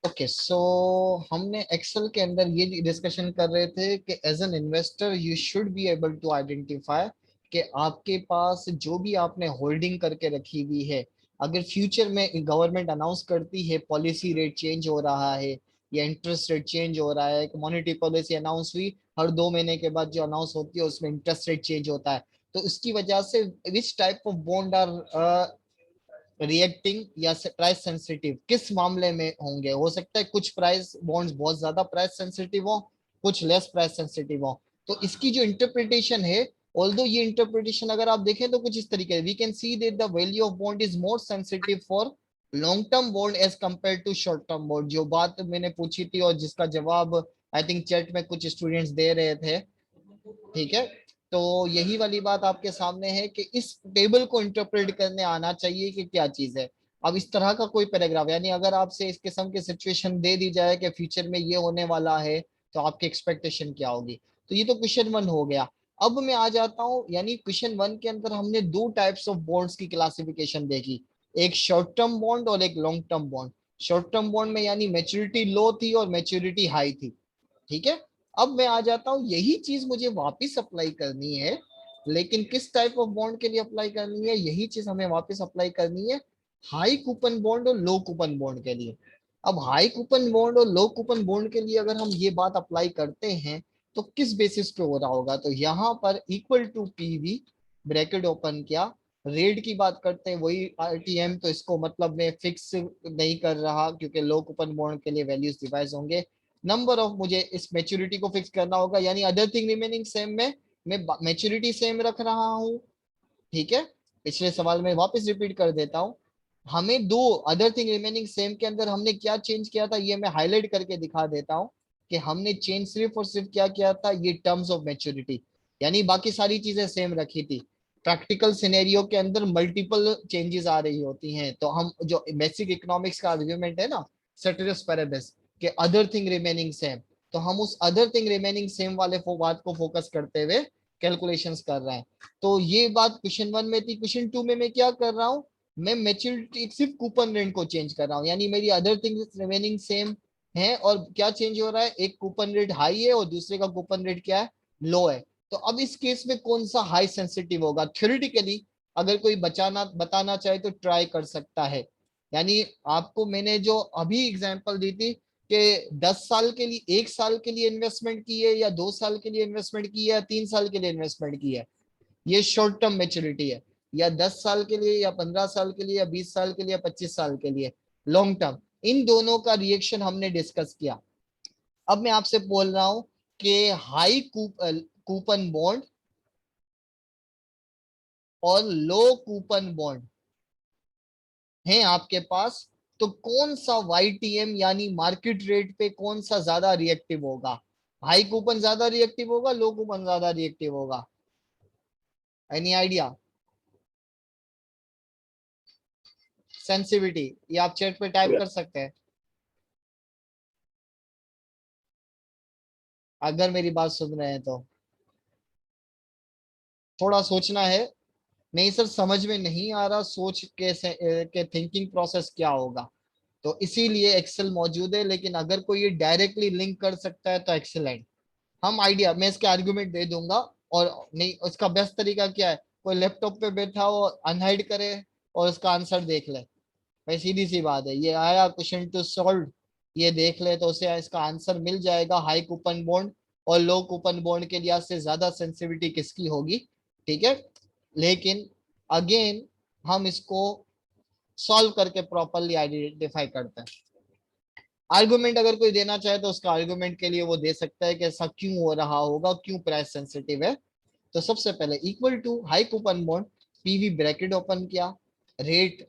Okay so हमने Excel के अंदर ये डिस्कशन कर रहे थे कि as an investor you should be able to identify कि आपके पास जो भी आपने होल्डिंग करके रखी हुई है, अगर फ्यूचर में गवर्नमेंट अनाउंस करती है पॉलिसी रेट चेंज हो रहा है या इंटरेस्ट रेट चेंज हो रहा है, मॉनेटरी पॉलिसी अनाउंस हुई, हर 2 महीने के बाद जो अनाउंस होती है उसमें इंटरेस्ट रेट चेंज होता है, तो उसकी वजह से which type of bond are reacting या प्राइस सेंसिटिव किस मामले में होंगे। हो सकता है कुछ प्राइस बॉन्ड्स बहुत ज्यादा प्राइस सेंसिटिव हो, कुछ लेस प्राइस सेंसिटिव हो। तो इसकी जो इंटरप्रिटेशन है, ऑल्दो ये इंटरप्रिटेशन अगर आप देखें तो कुछ इस तरीके we can see that the value of bond is more sensitive for long term bond as compare to short term bond. जो बात मैंने पूछी थी और जिसका जवाब आई थिंक चैट में कुछ स्टूडेंट्स दे रहे थे, ठीक है। तो यही वाली बात आपके सामने है कि इस टेबल को इंटरप्रेट करने आना चाहिए कि क्या चीज है। अब इस तरह का कोई पैराग्राफ, यानी अगर आपसे इस किस्म की सिचुएशन दे दी जाए कि फ्यूचर में ये होने वाला है, तो आपकी एक्सपेक्टेशन क्या होगी। तो ये तो क्वेश्चन 1 हो गया। अब मैं आ जाता हूँ, यानी क्वेश्चन 1 के अंदर हमने दो टाइप्स ऑफ बॉन्ड्स की क्लासिफिकेशन देखी, एक शॉर्ट टर्म बॉन्ड और एक long term bond. Short term bond में यानी मेच्योरिटी लो थी और मेच्योरिटी हाई थी, ठीक है। अब मैं आ जाता हूं, यही चीज मुझे वापस अप्लाई करनी है, लेकिन किस टाइप ऑफ बॉन्ड के लिए अप्लाई करनी है, यही चीज हमें वापस अप्लाई करनी है हाई कूपन बॉन्ड और लो कूपन बॉन्ड के लिए। अब हाई कूपन बॉन्ड और लो कूपन बॉन्ड के लिए अगर हम ये बात अप्लाई करते हैं तो किस बेसिस पे हो रहा होगा, तो यहाँ पर equal to PV bracket open किया, रेट की बात करते हैं वही आरटीएम, तो इसको मतलब मैं फिक्स नहीं कर रहा क्योंकि लो कूपन बॉन्ड के लिए वैल्यूज डिवाइस होंगे। नंबर ऑफ मुझे इस मेच्योरिटी को फिक्स करना होगा, यानी अदर थिंग रिमेनिंग सेम में मैं मेच्योरिटी सेम रख रहा हूं, ठीक है। पिछले सवाल में वापस रिपीट कर देता हूं, हमें दो अदर थिंग रिमेनिंग सेम के अंदर हमने क्या चेंज किया था ये मैं हाईलाइट करके दिखा देता हूं कि हमने चेंज सिर्फ और सिर्फ क्या किया था, ये टर्म्स ऑफ मेच्योरिटी, यानी बाकी सारी चीजें सेम रखी थी। प्रैक्टिकल सिनेरियो के अंदर मल्टीपल चेंजेस आ रही होती हैं, तो हम जो बेसिक इकोनॉमिक्स का आर्ग्यूमेंट है ना, सेटेरिस पैरेबिस के अदर थिंग रिमेनिंग सेम, तो हम उस अदर थिंग रिमेनिंग सेम वाले बात को फोकस करते हुए कैलकुलेशंस कर रहे हैं। तो ये बात क्वेश्चन 1 में थी। क्वेश्चन 2 में मैं क्या कर रहा हूँ, मैं मेच्योरिटी सिर्फ कूपन रेट को चेंज कर रहा हूँ, यानी मेरी अदर थिंग्स रिमेनिंग सेम है, और क्या चेंज हो रहा है, एक कूपन रेट हाई है और दूसरे का कूपन रेट क्या है, लो है। तो अब इस केस में कौन सा हाई सेंसिटिव होगा, थ्योरेटिकली अगर कोई बचाना बताना चाहे तो ट्राई कर सकता है। यानी आपको मैंने जो अभी एग्जांपल दी थी कि 10 साल के लिए, 1 साल के लिए इन्वेस्टमेंट की है या 2 साल के लिए इन्वेस्टमेंट की है या 3 साल के लिए इन्वेस्टमेंट की है, ये शॉर्ट टर्म मेच्योरिटी है, या 10 साल के लिए या 15 साल के लिए या 20 साल के लिए या 25 साल के लिए लॉन्ग टर्म। इन दोनों का रिएक्शन हमने डिस्कस किया। अब मैं आपसे बोल रहा हूं कि हाई कूपन बॉन्ड और लो कूपन बॉन्ड है आपके पास, तो कौन सा वाईटीएम यानी मार्केट रेट पे कौन सा ज्यादा रिएक्टिव होगा, हाई कूपन ज्यादा रिएक्टिव होगा, लो कूपन ज्यादा रिएक्टिव होगा, एनी आइडिया। सेंसिटिविटी ये आप चैट पे टाइप कर सकते हैं अगर मेरी बात सुन रहे हैं तो। थोड़ा सोचना है, नहीं सर समझ में नहीं आ रहा, सोच कैसे के थिंकिंग प्रोसेस क्या होगा, तो इसीलिए एक्सेल मौजूद है, लेकिन अगर कोई ये डायरेक्टली लिंक कर सकता है तो एक्सेलेंट। हम आइडिया मैं इसके आर्गुमेंट दे दूंगा, और नहीं उसका बेस्ट तरीका क्या है, कोई लैपटॉप पे बैठा हो अनहाइड करे और उसका आंसर देख ले। भाई सीधी सी बात है, ये आया क्वेश्चन टू सॉल्व, ये देख ले तो उसे इसका आंसर मिल जाएगा, हाई कूपन बॉन्ड और लो कूपन बॉन्ड के लिहाज से ज्यादा सेंसिटिविटी किसकी होगी, ठीक है। लेकिन अगेन हम इसको सॉल्व करके प्रॉपरली आइडेंटिफाई करते हैं। आर्गुमेंट अगर कोई देना चाहे तो उसका आर्गुमेंट के लिए वो दे सकता है कि ऐसा क्यों हो रहा होगा, क्यों प्राइस सेंसिटिव है। तो सबसे पहले equal to high coupon bond, PV bracket open किया, रेट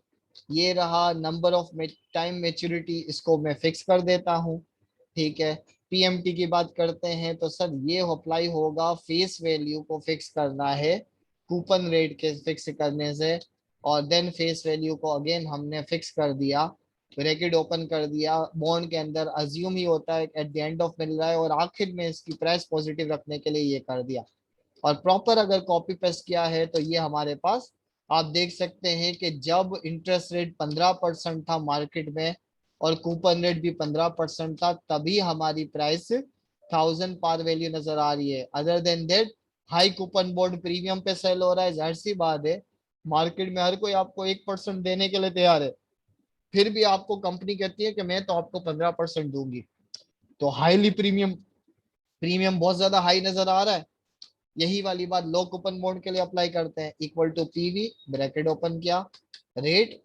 ये रहा, नंबर ऑफ टाइम मेच्योरिटी इसको मैं फिक्स कर देता हूँ, ठीक है। पीएमटी की बात करते हैं तो सर ये अप्लाई होगा, फेस वैल्यू को फिक्स करना है कूपन रेट के फिक्स करने से, और देन फेस वैल्यू को अगेन हमने फिक्स कर दिया, ब्रैकेट ओपन कर दिया, बॉन्ड के अंदर अज्यूम ही होता है एट द एंड ऑफ मिल रहा है, और आखिर में इसकी प्राइस पॉजिटिव रखने के लिए ये कर दिया। और प्रॉपर अगर कॉपी पेस्ट किया है तो ये हमारे पास आप देख सकते हैं कि जब इंटरेस्ट रेट 15% था मार्केट में, और कूपन रेट भी 15% था, तभी हमारी प्राइस 1000 पार वैल्यू नजर आ रही है। Other than that high coupon bond premium पे सेल हो रहा है, जाहिर सी बात है मार्केट में हर कोई आपको 1% देने के लिए तैयार है, फिर भी आपको कंपनी कहती है कि मैं तो आपको 15% दूंगी। तो हाईली प्रीमियम, प्रीमियम बहुत ज्यादा हाई नजर आ रहा है। यही वाली बात लो कूपन बॉन्ड के लिए अप्लाई करते हैं। Equal to PV, bracket open किया, रेट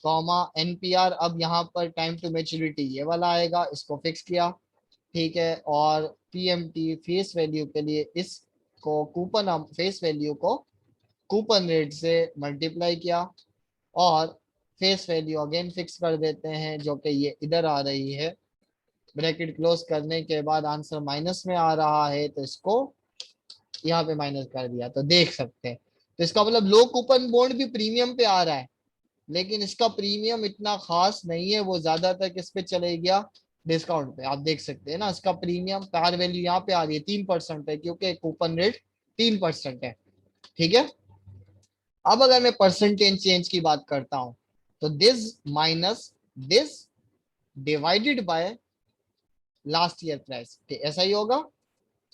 कॉमा एनपीआर, अब यहाँ पर टाइम टू मेच्योरिटी ये वाला आएगा, इसको फिक्स किया, ठीक है। और पीएमटी फेस वैल्यू के लिए इसको कूपन फेस वैल्यू को कूपन रेट से मल्टीप्लाई किया, और फेस वैल्यू अगेन फिक्स कर देते हैं जो कि ये इधर आ रही है। ब्रैकेट क्लोज करने के बाद आंसर माइनस में आ रहा है, तो इसको यहाँ पे माइनस कर दिया, तो देख सकते हैं। तो इसका मतलब लो कूपन बॉन्ड भी प्रीमियम पे आ रहा है, लेकिन इसका प्रीमियम इतना खास नहीं है, वो ज्यादातर किस पे चले गया, डिस्काउंट पे। आप देख सकते हैं ना, इसका प्रीमियम पार वैल्यू यहाँ पे आ रही है 3% है, क्योंकि कूपन रेट 3% है, ठीक है। अब अगर मैं परसेंटेज चेंज की बात करता हूं, तो this minus this divided by last year price, ऐसा ही होगा,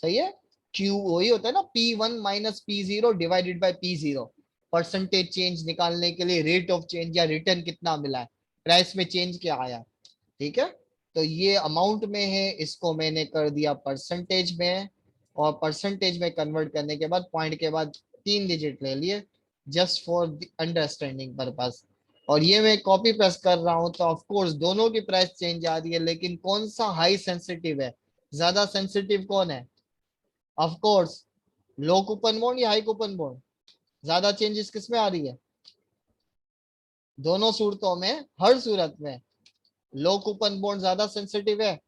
सही है। क्यू वही होता है ना, P1 minus P0 divided by P0। Percentage change निकालने के लिए रेट ऑफ चेंज या रिटर्न कितना मिला है, प्राइस में चेंज क्या आया, ठीक है। तो ये अमाउंट में है, इसको मैंने कर दिया परसेंटेज में, और परसेंटेज में कन्वर्ट करने के बाद पॉइंट के बाद 3 डिजिट ले लिए, जस्ट फॉर अंडरस्टैंडिंग पर्पस। और ये मैं कॉपी पेस्ट कर रहा हूं, तो ऑफ कोर्स दोनों की प्राइस चेंज आ रही है, लेकिन कौन सा हाई सेंसिटिव है, ज्यादा सेंसिटिव कौन है, of course low coupon bond या हाई कूपन बॉन्ड। ज्यादा चेंजेस किस में आ रही है, दोनों सूरतों में, हर सूरत में लो कूपन बॉन्ड ज्यादा सेंसिटिव है।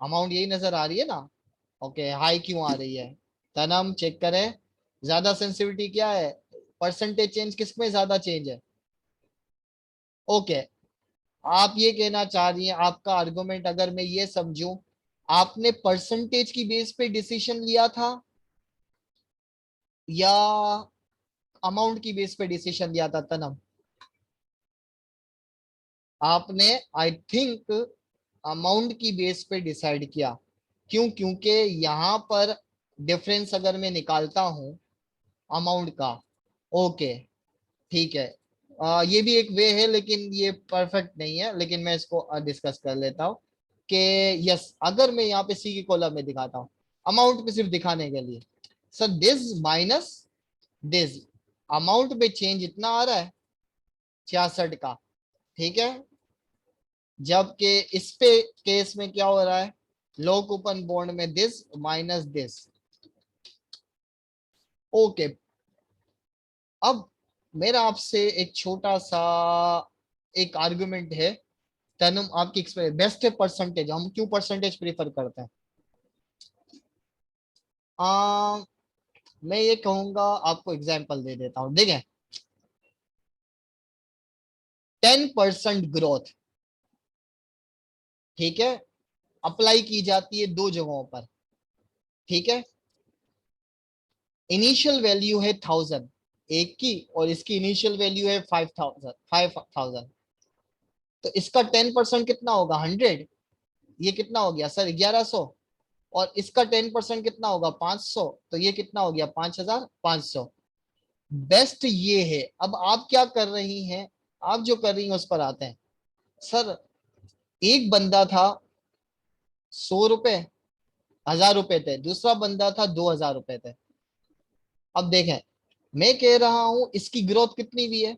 अमाउंट यही नजर आ रही है ना, ओके। हाई क्यों आ रही है, तनम चेक करें, ज्यादा सेंसिटिविटी क्या है, परसेंटेज चेंज किस में ज्यादा चेंज है, ओके। आप ये कहना चाह रही हैं, आपका आर्गुमेंट अगर मैं ये समझूं, आपने परसेंटेज की बेस पे डिसीजन लिया था या अमाउंट की बेस पे डिसीजन लिया था तनम, आपने आई थिंक अमाउंट की बेस पे डिसाइड किया। क्यों, क्योंकि यहां पर डिफरेंस अगर मैं निकालता हूं अमाउंट का, ओके, ठीक है। ये भी एक वे है, लेकिन ये परफेक्ट नहीं है, लेकिन मैं इसको डिस्कस कर लेता हूँ कि यस, अगर मैं यहाँ पे सी की कॉलम में दिखाता हूँ अमाउंट पे सिर्फ दिखाने के लिए, sir this minus this, amount में चेंज इतना आ रहा है 66 का, ठीक है। जबकि इस पे केस में क्या हो रहा है, लो कूपन बॉन्ड में दिस माइनस दिस, ओके। अब मेरा आपसे एक छोटा सा एक आर्गुमेंट है, तनुम आपकी एक्सपीरियंस बेस्ट है परसेंटेज, हम क्यों परसेंटेज प्रीफर करते हैं। आ, मैं ये कहूंगा, आपको एग्जांपल दे देता हूं, देखें 10% ग्रोथ, ठीक है, अप्लाई की जाती है दो जगहों पर, ठीक है। इनिशियल वैल्यू है 1000 एक की, और इसकी इनिशियल वैल्यू है 5000। तो इसका 10% कितना होगा 100, ये कितना हो गया सर 1100, और इसका 10% कितना होगा 500, तो ये कितना हो गया 5500। बेस्ट ये है। अब आप क्या कर रही हैं, आप जो कर रही हैं उस पर आते हैं। सर एक बंदा था 100 रुपए, 1000 रुपए थे, दूसरा बंदा था 2000 रुपए थे। अब देखें, मैं कह रहा हूं इसकी ग्रोथ कितनी हुई है,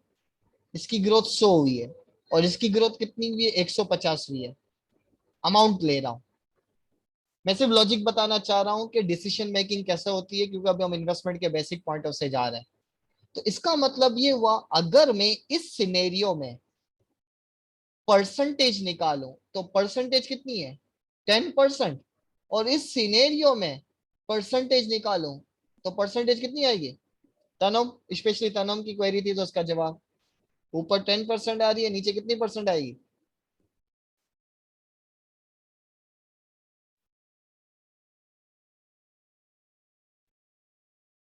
इसकी ग्रोथ 100 हुई है, और इसकी ग्रोथ कितनी हुई है 150 हुई है। अमाउंट ले रहा हूं, मैं सिर्फ लॉजिक बताना चाह रहा हूं कि डिसीजन मेकिंग कैसे होती है, क्योंकि अभी हम इन्वेस्टमेंट के बेसिक पॉइंट ऑफ से जा रहे हैं। तो इसका मतलब ये हुआ, अगर मैं इस सिनेरियो में परसेंटेज निकालूं, तो परसेंटेज कितनी है 10%, और इस सिनेरियो में परसेंटेज निकालूं तो परसेंटेज कितनी आएगी, तनम, स्पेशली तनम की क्वेरी थी तो उसका जवाब, ऊपर 10% आ रही है, नीचे कितनी परसेंट आएगी।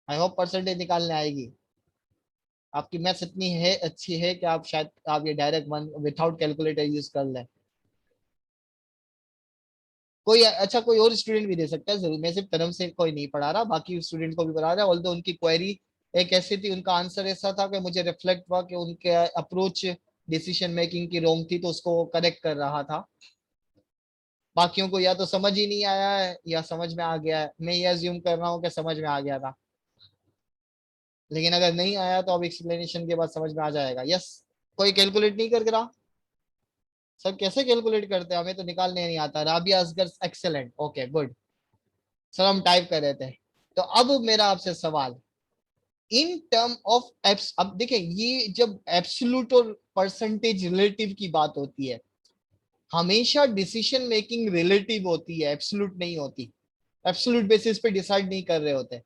आई होप परसेंटेज निकालने आएगी। आपकी मैथ्स इतनी है अच्छी है कि आप शायद आप ये direct one without calculator use कर लें। कोई अच्छा कोई और स्टूडेंट भी दे सकता है जरूर, मैं सिर्फ तरफ से कोई नहीं पढ़ा रहा, बाकी स्टूडेंट को भी पढ़ा रहा है। ऑल्दो उनकी क्वेरी एक ऐसी थी, उनका आंसर ऐसा था कि मुझे रिफ्लेक्ट हुआ कि उनके अप्रोच डिसीजन मेकिंग की रॉन्ग थी, तो उसको करेक्ट कर रहा था। बाकियों को या तो समझ ही नहीं आया है या समझ में आ गया है, मैं ये अज्यूम कर रहा हूँ कि समझ में आ गया था, लेकिन अगर नहीं आया तो अब एक्सप्लेनेशन के बाद समझ में आ जाएगा। यस। कोई कैलकुलेट नहीं कर रहा? सर कैसे कैलकुलेट करते हैं, हमें तो निकालने नहीं आता। Rabia Asghar excellent, okay good. Sir हम टाइप कर रहे थे। तो अब मेरा आपसे सवाल, इन टर्म ऑफ एप्स, अब देखें ये जब एब्सोल्यूट और परसेंटेज रिलेटिव की बात होती है, हमेशा डिसीजन मेकिंग रिलेटिव होती है, एब्सोल्यूट नहीं होती। एब्सोल्यूट बेसिस पे डिसाइड नहीं कर रहे होते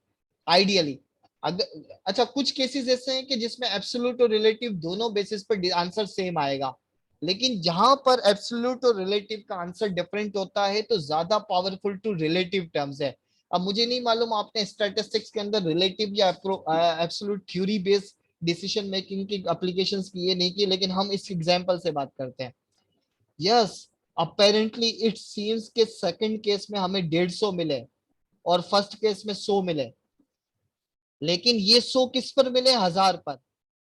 आइडियली। अगर अच्छा कुछ केसेस ऐसे हैं कि जिसमें एब्सोल्यूट और रिलेटिव दोनों बेसिस पर आंसर सेम आएगा, लेकिन जहां पर एब्सोल्यूट और रिलेटिव का आंसर डिफरेंट होता है तो ज्यादा पावरफुल टू रिलेटिव टर्म्स है। अब मुझे नहीं मालूम आपने स्टैटिस्टिक्स के अंदर रिलेटिव या absolute theory based decision making की एप्लीकेशंस की ये नहीं की, लेकिन हम इस एग्जांपल से बात करते हैं। यस, अपेरेंटली इट सीम्स के सेकंड केस में हमें 150 मिले और फर्स्ट केस में 100 मिले, लेकिन ये 100 किस पर मिले, 1000 पर,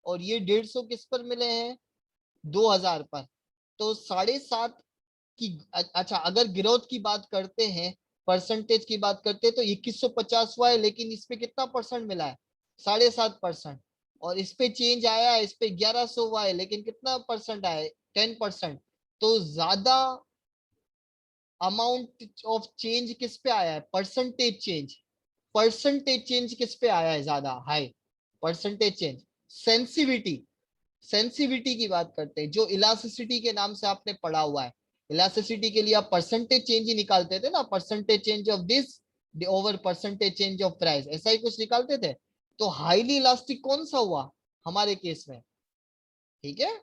और ये 150 किस पर मिले हैं, 2000 पर। तो 7.5 की अच्छा अगर ग्रोथ की बात करते हैं, परसेंटेज की बात करते हैं, तो 2150 हुआ है, लेकिन इस पे कितना परसेंट मिला है, 7.5%। और इस पे चेंज आया है, इस पे 1100 हुआ है, लेकिन कितना परसेंट आया है, 10%। तो ज्यादा अमाउंट ऑफ चेंज किस पे आया है, परसेंटेज चेंज। परसेंटेज चेंज किस पे आया है ज्यादा, high percentage change. Sensitivity, sensitivity की बात करते हैं, जो इलास्टिसिटी के नाम से आपने पढ़ा हुआ है। इलास्टिसिटी के लिए आप परसेंटेज चेंज ही निकालते थे ना, percentage change of this over percentage change of price, ऐसा ही कुछ निकालते थे। तो हाईली इलास्टिक कौन सा हुआ हमारे केस में, ठीक है।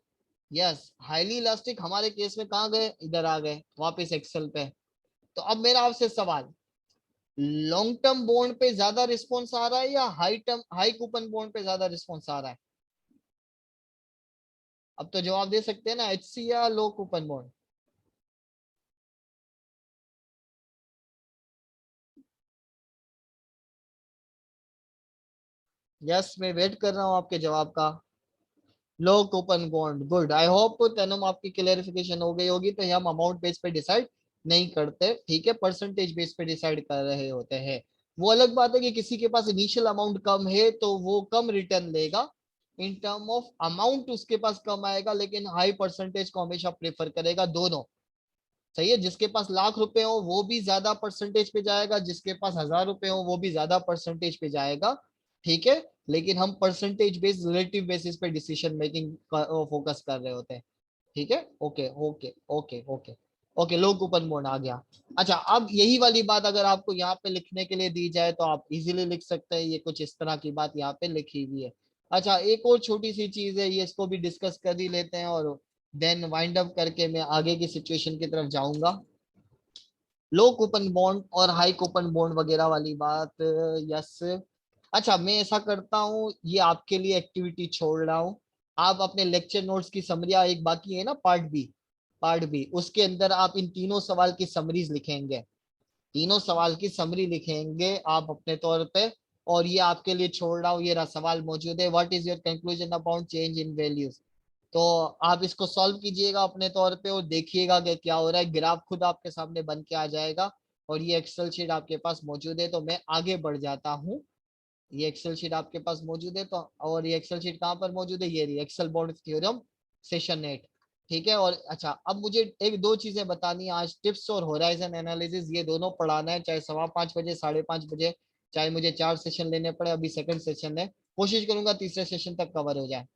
यस, हाईली इलास्टिक हमारे केस में कहां गए, इधर आ गए वापस एक्सेल पे। तो अब मेरा आपसे सवाल, लॉन्ग टर्म बॉन्ड पे ज्यादा रिस्पॉन्स आ रहा है या हाई कूपन बॉन्ड पे ज्यादा रिस्पॉन्स आ रहा है? अब तो जवाब दे सकते हैं ना, एचसी या लो कूपन बॉन्ड। यस, मैं वेट कर रहा हूँ आपके जवाब का। Low coupon bond, good. I hope Tanum आपकी क्लेरिफिकेशन हो गई होगी। तो हम अमाउंट बेस पे डिसाइड नहीं करते, ठीक है, परसेंटेज बेस पे डिसाइड कर रहे होते हैं। वो अलग बात है कि किसी के पास इनिशियल अमाउंट कम है तो वो कम रिटर्न लेगा, इन टर्म ऑफ अमाउंट उसके पास कम आएगा, लेकिन हाई परसेंटेज को हमेशा प्रेफर करेगा, दोनों सही है। जिसके पास लाख रुपए हो वो भी ज्यादा परसेंटेज पे जाएगा, जिसके पास 1000 रुपए हो वो भी ज्यादा परसेंटेज पे जाएगा, ठीक है। लेकिन हम परसेंटेज बेस्ड रिलेटिव बेसिस पे डिसीजन मेकिंग फोकस कर रहे होते हैं, ठीक है। Okay okay okay okay okay, low coupon mode आ गया। अच्छा अब यही वाली बात अगर आपको यहाँ पे लिखने के लिए दी जाए तो आप इजीली लिख सकते हैं, ये कुछ इस तरह की बात यहाँ पे लिखी हुई है। अच्छा एक और छोटी सी चीज है, ये इसको भी डिस्कस कर ही लेते हैं और देन वाइंड अप करके मैं आगे की सिचुएशन की तरफ जाऊंगा। लो कूपन बॉन्ड और हाई कूपन बॉन्ड वगैरह वाली बात, यस। अच्छा मैं ऐसा करता हूँ, ये आपके लिए एक्टिविटी छोड़ रहा हूँ। आप अपने लेक्चर नोट्स की समरिया, एक बाकी है ना पार्ट बी, पार्ट बी उसके अंदर आप इन तीनों सवाल की समरीज लिखेंगे, तीनों सवाल की समरी लिखेंगे आप अपने तौर पे। और ये आपके लिए छोड़ रहा हूँ, ये रहा सवाल मौजूद है, what is your conclusion about change in values. तो आप इसको सॉल्व कीजिएगा अपने तौर पे और देखिएगा कि क्या हो रहा है, ग्राफ खुद आपके सामने बन के आ जाएगा। और ये एक्सेल शीट आपके पास मौजूद है, तो मैं आगे बढ़ जाता हूँ। ये एक्सेल शीट आपके पास मौजूद है, तो और ये एक्सेल शीट कहाँ पर मौजूद है, ये रही एक्सेल बॉन्ड थ्योरम सेशन 8, ठीक है। और अच्छा अब मुझे एक दो चीजें बतानी है आज, टिप्स और होराइजन एनालिसिस ये दोनों पढ़ाना है, चाहे 5:15 बजे 5:30 बजे, चाहे मुझे 4 सेशन लेने पड़े, अभी सेकंड सेशन है, कोशिश करूंगा तीसरे सेशन तक कवर हो जाए।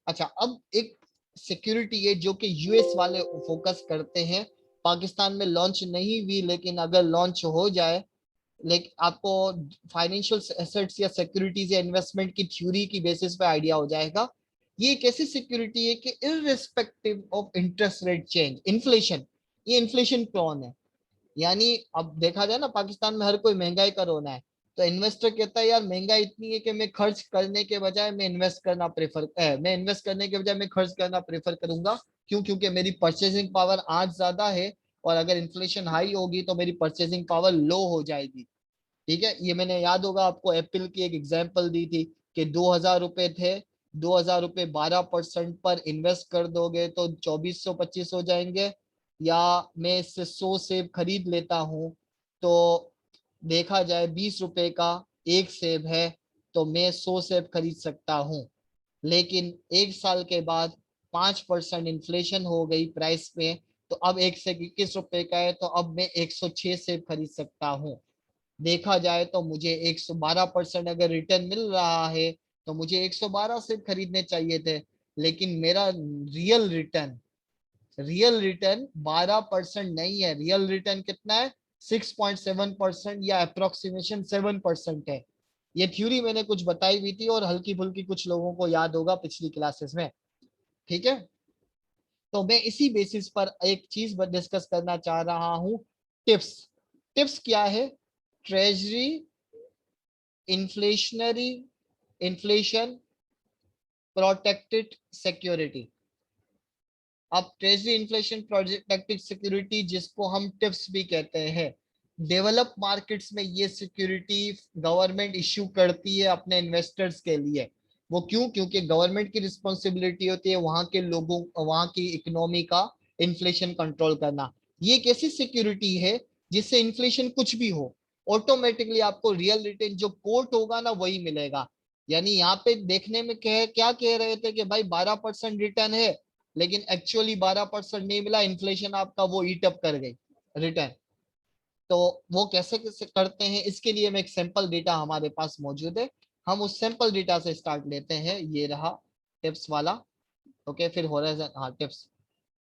अच्छा अब एक सिक्योरिटी है जो कि यूएस वाले फोकस करते हैं, पाकिस्तान में लॉन्च नहीं हुई, लेकिन अगर लॉन्च हो जाए, लेकिन आपको फाइनेंशियल एसेट्स या सिक्योरिटीज या इन्वेस्टमेंट की थ्योरी की बेसिस पे आइडिया हो जाएगा। ये एक ऐसी सिक्योरिटी है कि irrespective of interest rate change, inflation, ये इन्फ्लेशन कौन है, यानी अब देखा जाए ना पाकिस्तान में हर कोई महंगाई का रोना है, तो इन्वेस्टर कहता है यार महंगाई इतनी है कि मैं खर्च करने के बजाय मैं इन्वेस्ट करने के बजाय मैं खर्च करना प्रेफर करूंगा। क्यों? क्योंकि मेरी परचेसिंग पावर आज ज्यादा है, और अगर इन्फ्लेशन हाई होगी तो मेरी परचेसिंग पावर लो हो जाएगी। ठीक है, ये मैंने याद होगा आपको एप्पल की एक एग्जांपल दी थी कि 2,000 रुपए थे, 2,000 रुपए 12% पर इन्वेस्ट कर दोगे तो 2,425 हो जाएंगे, या मैं इससे 100 सेब खरीद लेता हूं तो देखा जाए 20 रुपए का एक सेब है, तो मैं 100 सेब खरीद सकता हूं। लेकिन एक साल के बाद 5% इन्फ्लेशन हो गई प्राइस में, तो अब एक सेब 21 रुपए का है, तो अब मैं 106 सेब खरीद सकता हूँ। देखा जाए तो मुझे 112% अगर रिटर्न मिल रहा है तो मुझे 112 से खरीदने चाहिए थे, लेकिन मेरा रियल रिटर्न 12% नहीं है। रियल रिटर्न कितना है? 6.7% या अप्रोक्सीमेशन 7% है। ये थ्योरी मैंने कुछ बताई हुई थी और हल्की फुल्की कुछ लोगों को याद होगा पिछली क्लासेस में। ठीक है, तो मैं इसी बेसिस पर एक चीज डिस्कस करना चाह रहा हूं, टिप्स। टिप्स क्या है? Treasury inflationary inflation protected security. अब ट्रेजरी इन्फ्लेशन प्रोटेक्टेड सिक्योरिटी, जिसको हम टिप्स भी कहते हैं, डेवलप मार्केट्स में ये सिक्योरिटी गवर्नमेंट इश्यू करती है अपने इन्वेस्टर्स के लिए। वो क्यों? क्योंकि गवर्नमेंट की रिस्पॉन्सिबिलिटी होती है वहां के लोगों, वहां की इकोनॉमी का इन्फ्लेशन कंट्रोल करना। ये एक ऐसी सिक्योरिटी है जिससे इन्फ्लेशन कुछ भी हो, ऑटोमेटिकली आपको रियल रिटर्न जो कोट होगा ना वही मिलेगा। यानी यहाँ पे देखने में क्या कह रहे थे कि भाई 12% रिटर्न है, लेकिन एक्चुअली 12% नहीं मिला, इन्फ्लेशन आपका वो ईट अप कर गई रिटर्न। तो वो कैसे कैसे करते हैं, इसके लिए में एक सैंपल डेटा हमारे पास मौजूद है। हम उस सैंपल डेटा से स्टार्ट लेते हैं। ये रहा टिप्स वाला। ओके, फिर होराइजन, हाँ टिप्स,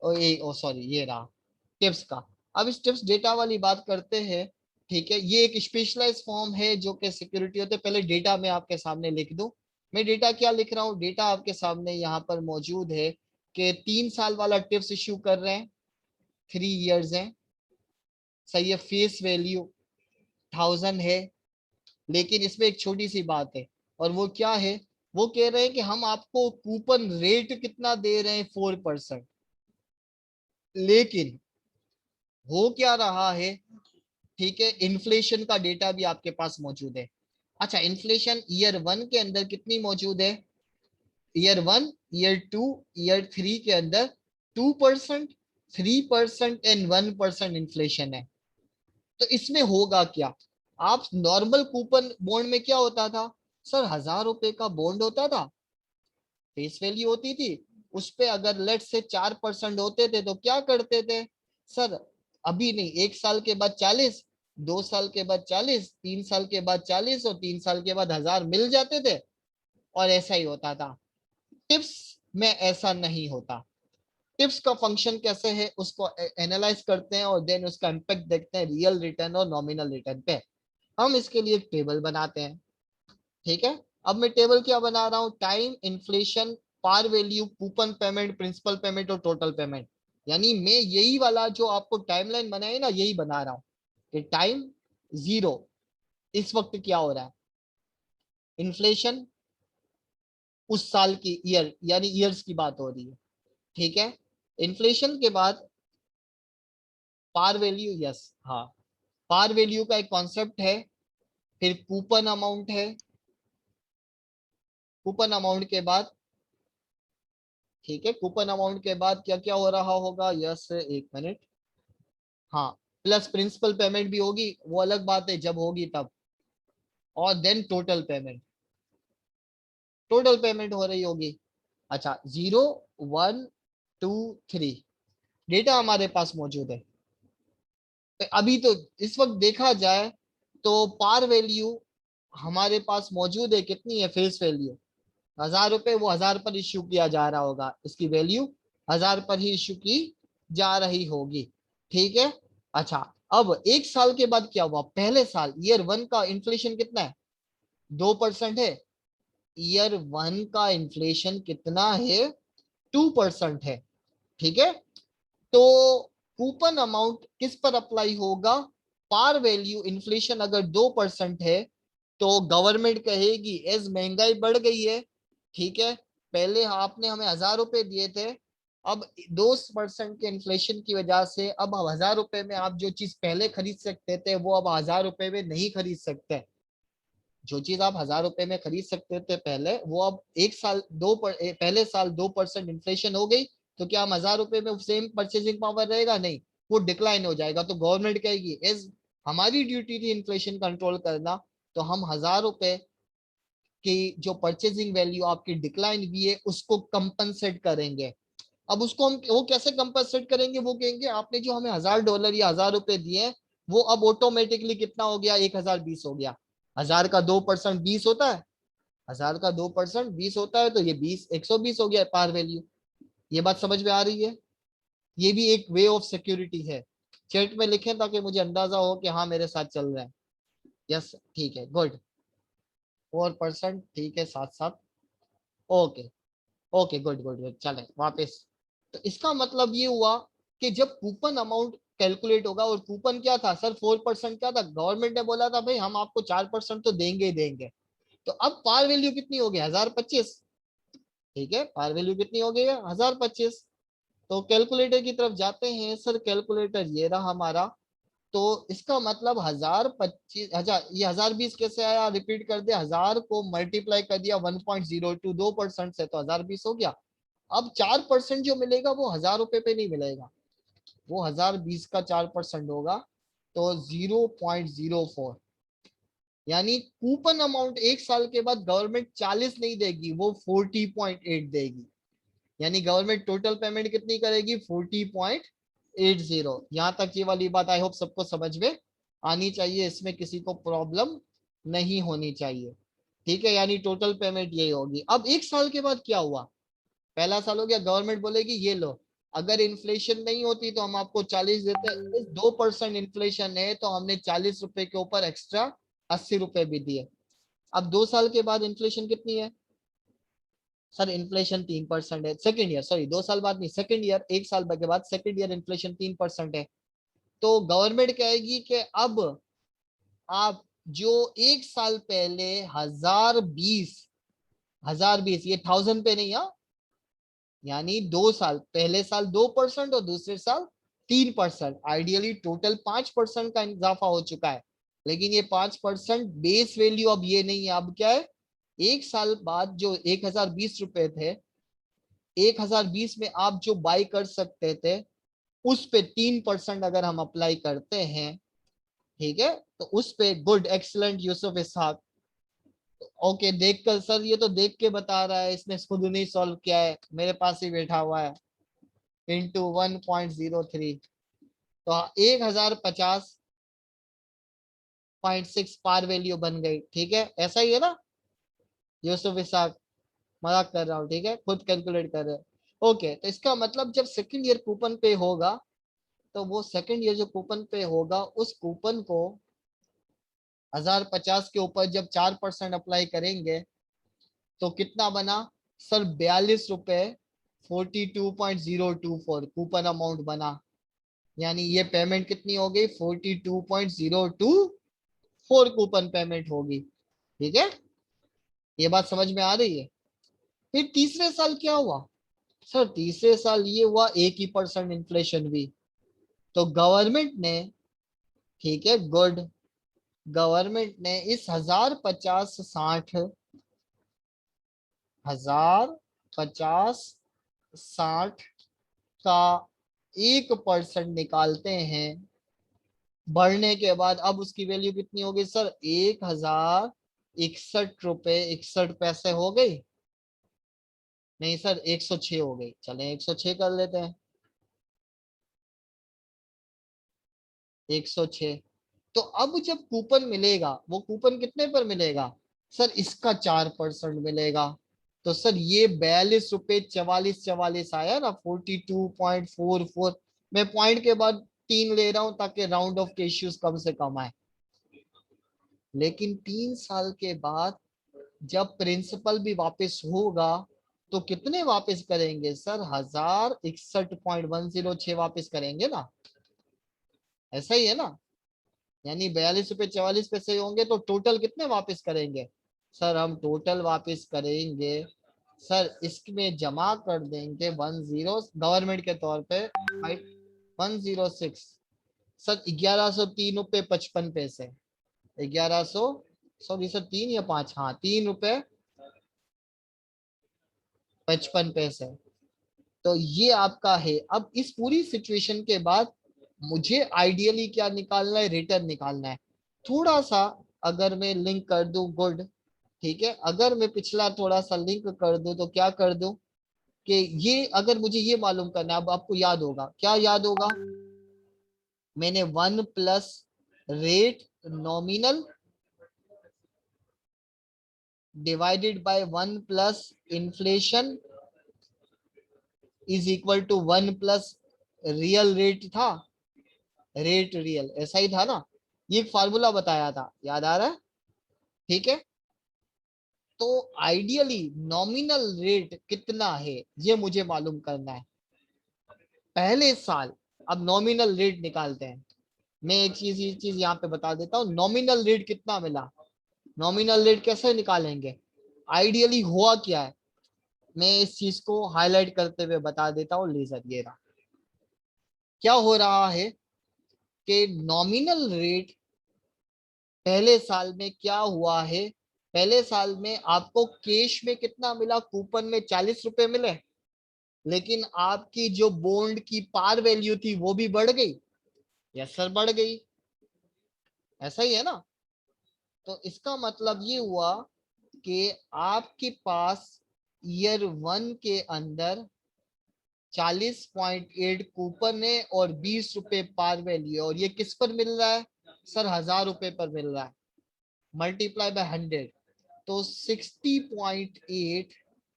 ओ ये ओ सॉरी ये रहा टिप्स का। अब इस टिप्स डेटा वाली बात करते हैं। ठीक है, ये एक स्पेशलाइज फॉर्म है जो कि सिक्योरिटी होते है। पहले डेटा मैं आपके सामने लिख दूं। मैं डेटा क्या लिख रहा हूँ? डेटा आपके सामने यहाँ पर मौजूद है कि 3 साल वाला टिप्स इश्यू कर रहे हैं, 3 इयर्स है। सही है, फेस वैल्यू 1,000 है। लेकिन इसमें एक छोटी सी बात है, और वो क्या है? वो कह रहे हैं कि हम आपको कूपन रेट कितना दे रहे हैं, 4%। लेकिन हो क्या रहा है? ठीक है, इन्फ्लेशन का डेटा भी आपके पास मौजूद है। अच्छा, इन्फ्लेशन ईयर 1 के अंदर कितनी मौजूद है? ईयर 1, ईयर 2, ईयर 3 के अंदर 2%, 3% एंड 1% इन्फ्लेशन है। तो इसमें होगा क्या? आप नॉर्मल कूपन बॉन्ड में क्या होता था? सर 1,000 रुपए का बॉन्ड होता था, फेस वैल्यू होती थी, उस पे अगर लेट से 4% होते थे तो क्या करते थे? सर अभी नहीं, 1 साल के बाद 40, 2 साल के बाद 40, 3 साल के बाद 40, और 3 साल के बाद 1,000 मिल जाते थे। और ऐसा ही होता था। टिप्स में ऐसा नहीं होता। टिप्स का फंक्शन कैसे है उसको एनालाइज करते हैं और देन उसका इम्पैक्ट देखते हैं रियल रिटर्न और नॉमिनल रिटर्न पे। हम इसके लिए एक टेबल बनाते हैं। ठीक है, अब मैं टेबल क्या बना रहा हूं? Time, inflation, par value, coupon payment, principal payment और टोटल पेमेंट। यानी मैं यही वाला जो आपको टाइमलाइन बनाई ना, यही बना रहा हूं कि टाइम 0, इस वक्त क्या हो रहा है? इन्फ्लेशन उस साल की, ईयर यानी ईयर्स की बात हो रही है। ठीक है, इन्फ्लेशन के बाद पार वैल्यू, यस हाँ, पार वैल्यू का एक कॉन्सेप्ट है। फिर कूपन अमाउंट है। कूपन अमाउंट के बाद, ठीक है, कूपन अमाउंट के बाद क्या क्या हो रहा होगा? यस, एक मिनट, हाँ, प्लस प्रिंसिपल पेमेंट भी होगी, वो अलग बात है जब होगी तब। और then total payment, total payment हो रही होगी। अच्छा, 0, 1, 2, 3 डेटा हमारे पास मौजूद है। तो अभी तो इस वक्त देखा जाए तो पार वैल्यू हमारे पास मौजूद है, कितनी है? फेस वैल्यू 1,000 रुपए, वो 1,000 पर इश्यू किया जा रहा होगा, इसकी वैल्यू 1,000 पर ही इश्यू की जा रही होगी। ठीक है, अच्छा, अब 1 साल के बाद क्या हुआ? पहले साल ईयर 1 का इन्फ्लेशन कितना है? 2% है। ईयर 1 का इन्फ्लेशन कितना है? 2% है। ठीक है, तो कूपन अमाउंट किस पर अप्लाई होगा? पार वैल्यू, इन्फ्लेशन अगर 2% है तो गवर्नमेंट कहेगी एज महंगाई बढ़ गई है, ठीक है, पहले आपने हमें 1,000 रुपए दिए थे, अब 2% के इन्फ्लेशन की वजह से अब 1,000 रुपए में आप जो चीज पहले खरीद सकते थे वो अब 1,000 रुपए में नहीं खरीद सकते। जो चीज आप 1,000 रुपए में खरीद सकते थे पहले, वो अब एक साल पहले साल 2% इन्फ्लेशन हो गई, तो क्या हम 1,000 रुपए में सेम परचेजिंग पावर रहेगा? नहीं, वो डिक्लाइन हो जाएगा। तो गवर्नमेंट कहेगी एज हमारी ड्यूटी थी इन्फ्लेशन कंट्रोल करना, तो हम 1,000 रुपए की जो परचेजिंग वैल्यू आपकी डिक्लाइन हुई है उसको कंपनसेट करेंगे। अब उसको हम वो कैसे कंपनसेट करेंगे? वो कहेंगे आपने जो हमें $1,000 या 1,000 रुपए दिए वो अब ऑटोमेटिकली कितना हो गया? 1,020 हो गया। 1,000 का 2% 20 होता है, 1,000 का 2% 20 होता है, तो ये 120 हो गया पार वैल्यू। ये बात समझ में आ रही है? ये भी एक वे ऑफ सिक्योरिटी है। चैट में लिखें ताकि मुझे अंदाजा हो कि हाँ मेरे साथ चल रहा है। यस, ठीक है, गुड। 4%, ठीक है, साथ साथ। Okay, okay, good good good, चले वापस। तो इसका मतलब ये हुआ कि जब कूपन अमाउंट कैलकुलेट होगा, और कूपन क्या था सर? 4% क्या था? गवर्नमेंट ने बोला था भाई हम आपको 4% तो देंगे ही देंगे। तो अब पार वैल्यू कितनी हो गई? 1,025। ठीक है, पार वैल्यू कितनी हो गई है? 1,025। तो कैलकुलेटर की तरफ जाते हैं सर, कैलकुलेटर ये रहा हमारा। तो इसका मतलब 1,025, 1,000, ये 1,020 कैसे आया? रिपीट कर दिया, 1,000 को मल्टीप्लाई कर दिया 1.02, 2% से, तो 1,020 हो गया। अब 4% जो मिलेगा वो 1,000 रुपए पे नहीं मिलेगा, वो 1,020 का 4% होगा, तो 0.04। यानी कूपन अमाउंट एक साल के बाद गवर्नमेंट 40 नहीं देगी, वो 40.8 देगी। यानी गवर्नमेंट टोटल पेमेंट कितनी करेगी? 40.80। यहां तक ये वाली बात आई होप सबको समझ में आनी चाहिए, इसमें किसी को प्रॉब्लम नहीं होनी चाहिए। ठीक है, यानी टोटल पेमेंट यही होगी। अब एक साल के बाद क्या हुआ? पहला साल हो गया, गवर्नमेंट बोलेगी ये लो, अगर इन्फ्लेशन नहीं होती तो हम आपको 40 देते, 2% इन्फ्लेशन है तो हमने 40 रुपए के ऊपर एक्स्ट्रा 80 रुपए भी दिए। अब 2 साल के बाद इन्फ्लेशन कितनी है? सर इन्फ्लेशन 3% है सेकेंड ईयर, सॉरी 2 साल बाद नहीं, सेकेंड ईयर, एक साल के बाद सेकेंड ईयर इन्फ्लेशन 3% है। तो गवर्नमेंट कहेगी कि अब आप जो एक साल पहले 1,020 ये 1,000 पे नहीं, हाँ, यानी 2 साल, पहले साल 2% और दूसरे साल 3%, आइडियली टोटल 5% का इजाफा हो चुका है। लेकिन ये 5% बेस वैल्यू अब ये नहीं है, अब क्या है? एक साल बाद जो 1,020 रुपए थे, 1,020 में आप जो बाई कर सकते थे उस पे 3% अगर हम अप्लाई करते हैं, ठीक है, तो उस पे गुड, एक्सलेंट यूसुफ इसहाक। ओके, देख कर सर, ये तो देख के बता रहा है, इसने खुद नहीं सॉल्व किया है, मेरे पास ही बैठा हुआ है। इंटू 1.03, तो 1,050.6 पार वैल्यू बन गई। ठीक है, ऐसा ही है ना यूसुफ इसहाक? मजाक कर रहा हूँ, ठीक है, खुद कैलकुलेट कर रहे हैं। ओके, तो इसका मतलब जब सेकंड ईयर कूपन पे होगा, तो वो सेकंड ईयर जो कूपन पे होगा उस कूपन को 1,050 के ऊपर जब 4% अप्लाई करेंगे तो कितना बना सर? 42 रुपए 42.024 कूपन अमाउंट बना। यानी ये पेमेंट कितनी हो गई? 42.024 कूपन पेमेंट होगी। ठीक है, ये बात समझ में आ रही है? फिर तीसरे साल क्या हुआ सर? तीसरे साल ये हुआ 1% इन्फ्लेशन भी। तो गवर्नमेंट ने, ठीक है, गुड, गवर्नमेंट ने इस 1,050, 60 का 1% निकालते हैं बढ़ने के बाद, अब उसकी वैल्यू कितनी हो गई सर? 1,061 रुपए 61 पैसे हो गई। नहीं सर, 106 हो गई, चले 106 कर लेते हैं, 106। तो अब जब कूपन मिलेगा, वो कूपन कितने पर मिलेगा सर? इसका 4% मिलेगा। तो सर ये 42 रुपए 44 आया ना, 42.44। मैं पॉइंट के बाद 3 ले रहा हूं ताकि राउंड ऑफ के इश्यूज कम से कम आए। लेकिन 3 साल के बाद जब प्रिंसिपल भी वापस होगा तो कितने वापस करेंगे सर? 1,061.106 वापस करेंगे ना, ऐसा ही है ना? यानी 42 रुपए 44 पैसे होंगे, तो टोटल कितने वापस करेंगे? सर हम टोटल वापस करेंगे, सर इसमें जमा कर देंगे 10 गवर्नमेंट के तौर पे 106, सर 1103 रुपए 55 पैसे, 1100, सॉरी सर 3 या 5, हाँ 3 रुपए 55 पैसे। तो ये आपका है। अब इस पूरी सिचुएशन के बाद मुझे आइडियली क्या निकालना है? रिटर्न निकालना है। थोड़ा सा अगर मैं लिंक कर दूं, गुड, ठीक है। अगर मैं पिछला थोड़ा सा लिंक कर दूं तो क्या कर दूं कि ये अगर मुझे ये मालूम करना है, अब आपको याद होगा, क्या याद होगा? मैंने 1 plus rate nominal divided by 1 plus inflation is equal to 1 plus real rate था, रेट रियल, ऐसा ही था ना? ये एक फार्मूला बताया था, याद आ रहा है? ठीक है। तो आइडियली नॉमिनल रेट कितना है ये मुझे मालूम करना है पहले साल। अब नॉमिनल रेट निकालते हैं। मैं एक चीज ये चीज यहाँ पे बता देता हूँ, नॉमिनल रेट कितना मिला। नॉमिनल रेट कैसे निकालेंगे? आइडियली हुआ क्या है, मैं इस चीज को हाईलाइट करते हुए बता देता हूँ। लेजर ये रहा, क्या हो रहा है कि नॉमिनल रेट पहले साल में क्या हुआ है, पहले साल में आपको कैश में कितना मिला? कूपन में 40 रुपए मिले, लेकिन आपकी जो बॉन्ड की पार वैल्यू थी वो भी बढ़ गई। यस सर, बढ़ गई, ऐसा ही है ना? तो इसका मतलब ये हुआ कि आपके पास ईयर 1 के अंदर 40.8 कूपन है और 20 रुपए पार वैल्यू है, और ये किस पर मिल रहा है? सर 1000 रुपए पर मिल रहा है, मल्टीप्लाई बाय 100, तो 60.8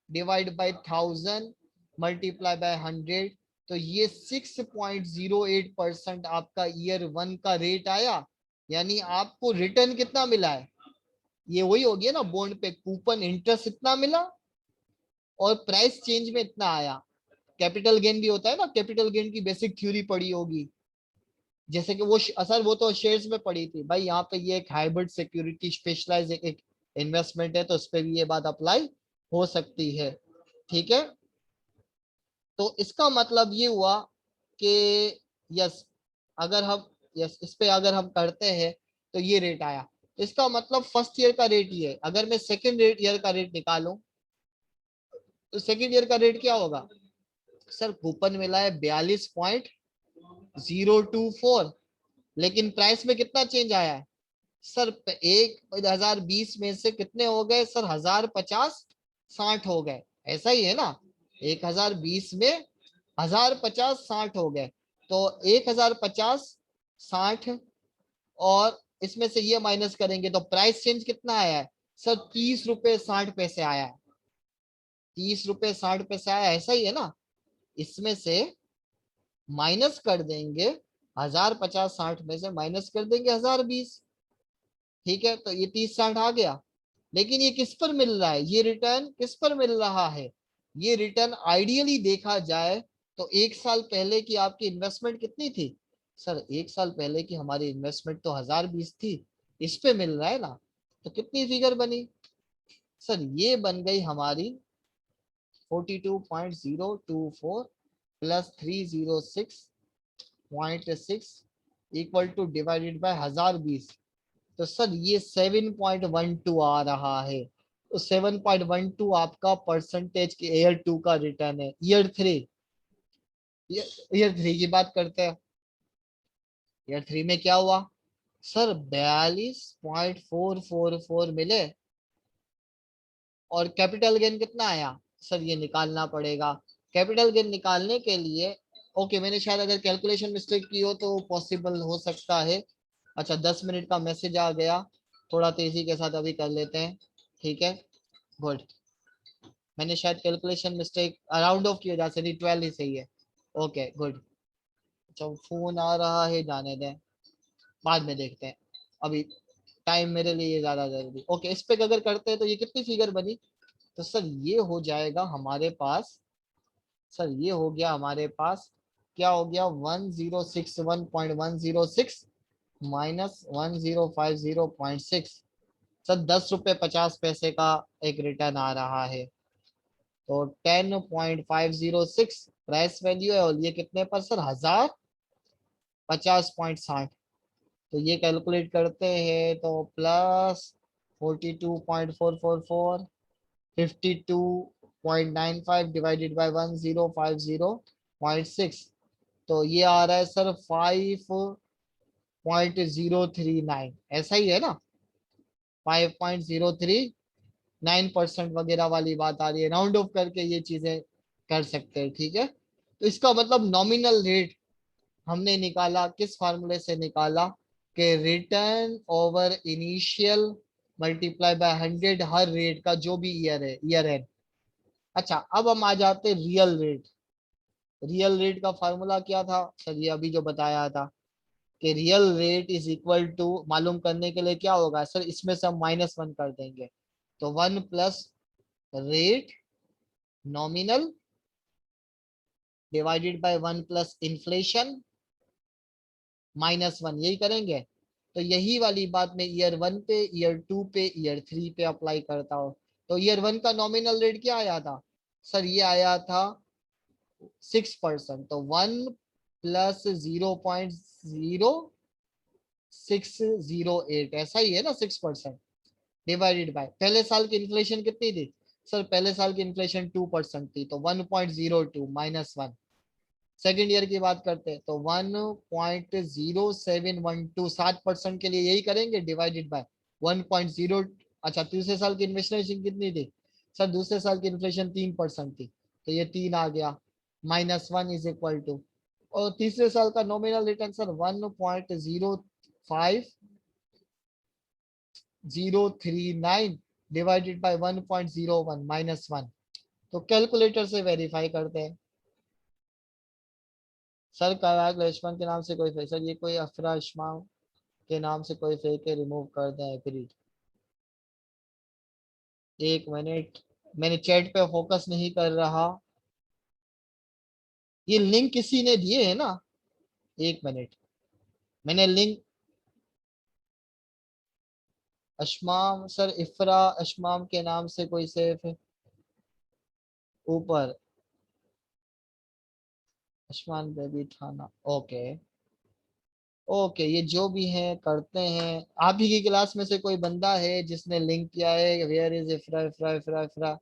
डिवाइड बाय 1000 मल्टीप्लाई बाय 100, तो ये 6.08% आपका ईयर 1 का रेट आया। यानी आपको रिटर्न कितना मिला है? ये वही हो गया ना, बॉन्ड पे कूपन इंटरेस्ट इतना मिला और प्राइस चेंज में इतना आया। कैपिटल गेन भी होता है ना, कैपिटल गेन की बेसिक थ्योरी पढ़ी होगी, जैसे कि वो सर वो तो शेयर्स में पड़ी थी भाई। यहाँ पे ये एक हाइब्रिड सिक्योरिटी स्पेशलाइज एक इन्वेस्टमेंट है, तो उस पर भी ये बात अप्लाई हो सकती है। ठीक है। तो इसका मतलब ये हुआ कि यस, अगर हम यस इस पे अगर हम करते हैं तो ये रेट आया। तो इसका मतलब फर्स्ट ईयर का रेट ये है। अगर मैं सेकेंड ईयर का रेट निकालूं तो सेकेंड ईयर का रेट क्या होगा? सर कूपन मिला है 42.024, लेकिन प्राइस में कितना चेंज आया है? सर 1020 में से कितने हो गए? सर 1050 60 हो गए, ऐसा ही है ना? 1020 में 1050 60 हो गए, तो 1050 60 और इसमें से ये माइनस करेंगे तो प्राइस चेंज कितना आया है? सर 30 रुपए 60 पैसे आया है, 30 रुपए 60 पैसे आया, ऐसा ही है ना? इसमें से माइनस कर देंगे 1050 60 में से माइनस कर देंगे 1020, ठीक है। तो ये 30 60 आ गया। लेकिन ये किस पर मिल रहा है? ये रिटर्न किस पर मिल रहा है? ये रिटर्न आइडियली देखा जाए तो एक साल पहले की आपकी इन्वेस्टमेंट कितनी थी? सर एक साल पहले की हमारी इन्वेस्टमेंट तो 1020 थी, इस पे मिल रहा है ना? तो कितनी फिगर बनी? सर ये बन गई हमारी 42.024 plus 306.6 equal two divided by 1020। तो सर ये 7.12 आ रहा है। तो 7.12 आपका परसेंटेज के ईयर 2 का रिटर्न है। ईयर 3, ईयर 3 की बात करते हैं। ईयर 3 में क्या हुआ? सर 42.444 मिले, और कैपिटल गेन कितना आया? सर ये निकालना पड़ेगा। कैपिटल गेन निकालने के लिए ओके, मैंने शायद अगर कैलकुलेशन मिस्टेक की हो तो पॉसिबल हो सकता है। अच्छा 10 मिनट का मैसेज आ गया, थोड़ा तेजी के साथ अभी कर लेते हैं। ठीक है, गुड। मैंने शायद कैलकुलेशन मिस्टेक राउंड ऑफ की वजह से, नहीं 12 ही सही है। Okay good. अच्छा फोन आ रहा है, जाने दें, बाद में देखते हैं। अभी टाइम मेरे लिए ज्यादा जरूरी। ओके, इस पे अगर करते हैं तो ये कितनी फिगर बनी? तो सर ये हो जाएगा हमारे पास, सर ये हो गया हमारे पास, क्या हो गया? 1061.106 -1050.6। सर 10 रुपये 50 पैसे का एक रिटर्न आ रहा है। तो 10.506 प्राइस वैल्यू है, और ये कितने पर सर? 1050.60। तो ये कैलकुलेट करते हैं तो +42.444, 52.95 डिवाइडेड बाय 1050.6। तो ये आ रहा है सर 5.039, ऐसा ही है ना? 5.039% वगैरह वाली बात आ रही है। राउंड ऑफ करके ये चीजें कर सकते हैं, ठीक है। तो इसका मतलब नॉमिनल रेट हमने निकाला, किस फार्मूले से निकाला? कि return over initial multiply by 100, her rate का जो भी ईयर है, ईयर एंड। अच्छा, अब हम आ जाते रियल रेट। रियल रेट का फार्मूला क्या था सर? ये अभी जो बताया था कि real rate is equal to, मालूम करने के लिए क्या होगा सर? इसमें से हम -1 कर देंगे। तो 1 plus rate nominal divided by 1 plus inflation -1, यही करेंगे। तो यही वाली बात मैं ईयर 1 पे, ईयर 2 पे, ईयर 3 पे अप्लाई करता हूँ। तो ईयर 1 का नॉमिनल रेट क्या आया था सर? ये आया था 6%। तो 1 प्लस 0.0608, ऐसा ही है ना? 6% डिवाइडेड बाय पहले साल की इन्फ्लेशन कितनी थी सर? पहले साल की इन्फ्लेशन 2% थी, तो 1.02 -1। सेकेंड ईयर की बात करते हैं तो 1.0712, 7% के लिए यही करेंगे, डिवाइडेड बाय 1.0। अच्छा, दूसरे साल की इन्फ्लेशन कितनी थी सर? दूसरे साल की इन्फ्लेशन 3% थी, तो ये 3 आ गया। -1 इज इक्वल टू, और तीसरे साल का nominal return sir 1.05039 divided by 1.01 -1। तो कैलकुलेटर से वेरीफाई करते हैं। सर कायराग लक्ष्मण के नाम से कोई फेक, सर ये कोई अफरा इस्मा के नाम से कोई फेक है, रिमूव कर दें एग्रीड। एक मिनट, मैंने चैट पे फोकस नहीं कर रहा। ये लिंक किसी ने दिए है ना? एक मिनट, मैंने लिंक, अशमाम सर, इफरा अशमाम के नाम से कोई सेफ है ऊपर? अशमान बेबी थाना, ओके। ओके, ये जो भी है करते हैं। आप ही की क्लास में से कोई बंदा है जिसने लिंक किया है? Where is Ifra Ifra Ifra Ifra?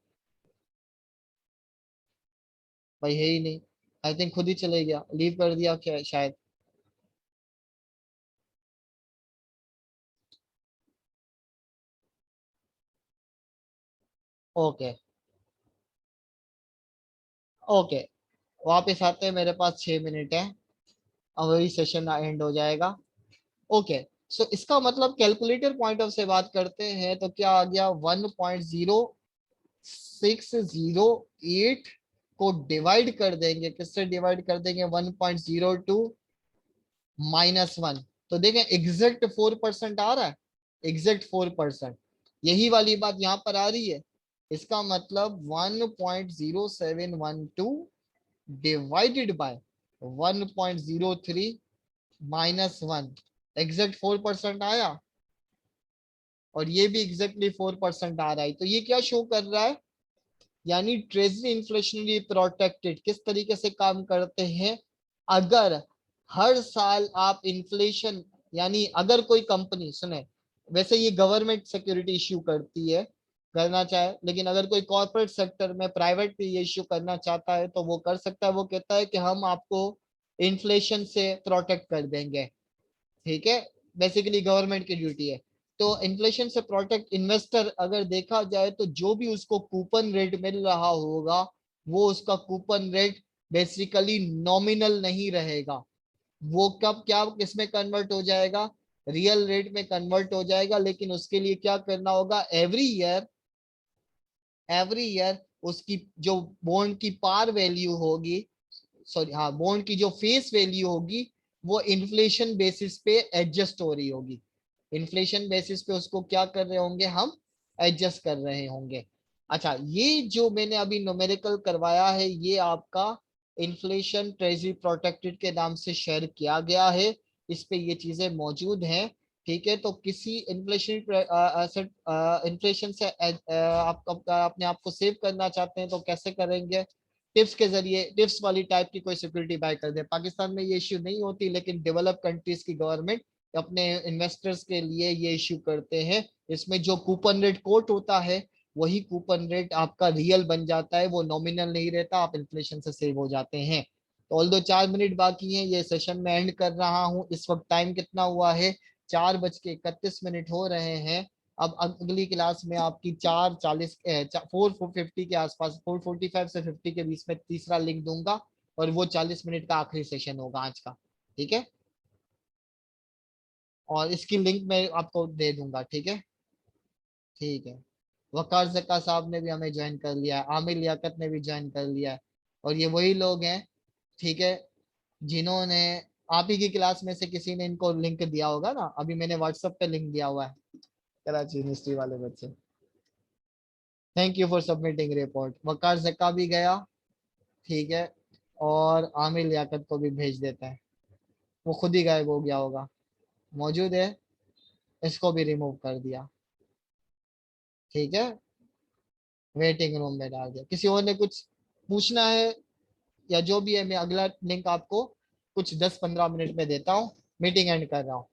भाई है ही नहीं। आई थिंक खुद ही चले गया, लीव कर दिया क्या शायद। ओके। ओके, वापस आते हैं, मेरे पास 6 मिनट है, अब वही सेशन एंड हो जाएगा। ओके, सो इसका मतलब कैलकुलेटर पॉइंट ऑफ से बात करते हैं तो क्या आ गया? 1.0608 को डिवाइड कर देंगे, किससे डिवाइड कर देंगे? 1.02 -1। तो देखें एग्जैक्ट 4% आ रहा है, एग्जैक्ट 4%। यही वाली बात यहाँ पर आ रही है। इसका मतलब 1.0712 डिवाइडेड बाय 1.03 -1, एग्जैक्ट 4% आया। और ये भी एग्जैक्टली 4% आ रहा है। तो ये क्या शो कर रहा है? यानी ट्रेजरी इन्फ्लेशनरी प्रोटेक्टेड किस तरीके से काम करते हैं? अगर हर साल आप इन्फ्लेशन, यानी अगर कोई कंपनी, सुने, वैसे ये गवर्नमेंट सिक्योरिटी इश्यू करती है, करना चाहे, लेकिन अगर कोई कॉर्पोरेट सेक्टर में प्राइवेट भी ये इश्यू करना चाहता है तो वो कर सकता है। वो कहता है कि हम आपको इन्फ्लेशन से प्रोटेक्ट कर देंगे, ठीक है। बेसिकली गवर्नमेंट की ड्यूटी है। तो इन्फ्लेशन से प्रोटेक्ट, इन्वेस्टर अगर देखा जाए तो जो भी उसको कूपन रेट मिल रहा होगा, वो उसका कूपन रेट बेसिकली नॉमिनल नहीं रहेगा। वो कब क्या किसमें कन्वर्ट हो जाएगा? रियल रेट में कन्वर्ट हो जाएगा। लेकिन उसके लिए क्या करना होगा? एवरी ईयर, एवरी ईयर उसकी जो बॉन्ड की पार वैल्यू होगी, सॉरी हाँ, बॉन्ड की जो फेस वैल्यू होगी, वो इन्फ्लेशन बेसिस पे एडजस्ट हो रही होगी। इन्फ्लेशन बेसिस पे उसको क्या कर रहे होंगे हम? एडजस्ट कर रहे होंगे। अच्छा, ये जो मैंने अभी न्यूमेरिकल करवाया है, ये आपका इन्फ्लेशन ट्रेजरी प्रोटेक्टेड के नाम से शेयर किया गया है। इस पे ये चीजें मौजूद हैं। ठीक है, तो किसी इन्फ्लेशन इन्फ्लेशन से आप अपने आप को सेव करना चाहते हैं तो कैसे करेंगे? टिप्स के जरिए, टिप्स वाली टाइप की कोई सिक्योरिटी बाय कर दे। पाकिस्तान में ये इश्यू नहीं होती, लेकिन डेवलप कंट्रीज की गवर्नमेंट अपने इन्वेस्टर्स के लिए ये इश्यू करते हैं। इसमें जो कूपन रेट कोट होता है वही कूपन रेट आपका रियल बन जाता है, वो नॉमिनल नहीं रहता, आप इन्फ्लेशन से सेव हो जाते हैं। तो ऑल दो 4 मिनट बाकी हैं, ये सेशन में एंड कर रहा हूँ। इस वक्त टाइम कितना हुआ है? 4:31 हो रहे हैं। अब अगली क्लास में आपकी 4:40 4:50 के आसपास, 4:45 से 50 के बीच में तीसरा लिंक दूंगा, और वो 40 मिनट का आखिरी सेशन होगा आज का। ठीक है, और इसकी लिंक मैं आपको दे दूंगा। ठीक है, ठीक है। वकार जक्का साहब ने भी हमें ज्वाइन कर लिया है, आमिर लियाकत ने भी ज्वाइन कर लिया है, और ये वही लोग हैं, ठीक है, जिन्होंने, आप ही की क्लास में से किसी ने इनको लिंक दिया होगा ना, अभी मैंने व्हाट्सएप पे लिंक दिया हुआ है, कराची यूनिवर्सिटी वाले बच्चे। Thank you for submitting report. Waqar जक्का भी गया, ठीक है, और आमिर लियाकत को भी भेज देते हैं, वो खुद ही गायब हो गया होगा। मौजूद है, इसको भी रिमूव कर दिया। ठीक है, वेटिंग रूम में डाल दिया। किसी और ने कुछ पूछना है या जो भी है, मैं अगला लिंक आपको कुछ 10-15 मिनट में देता हूँ। मीटिंग एंड कर रहा हूँ।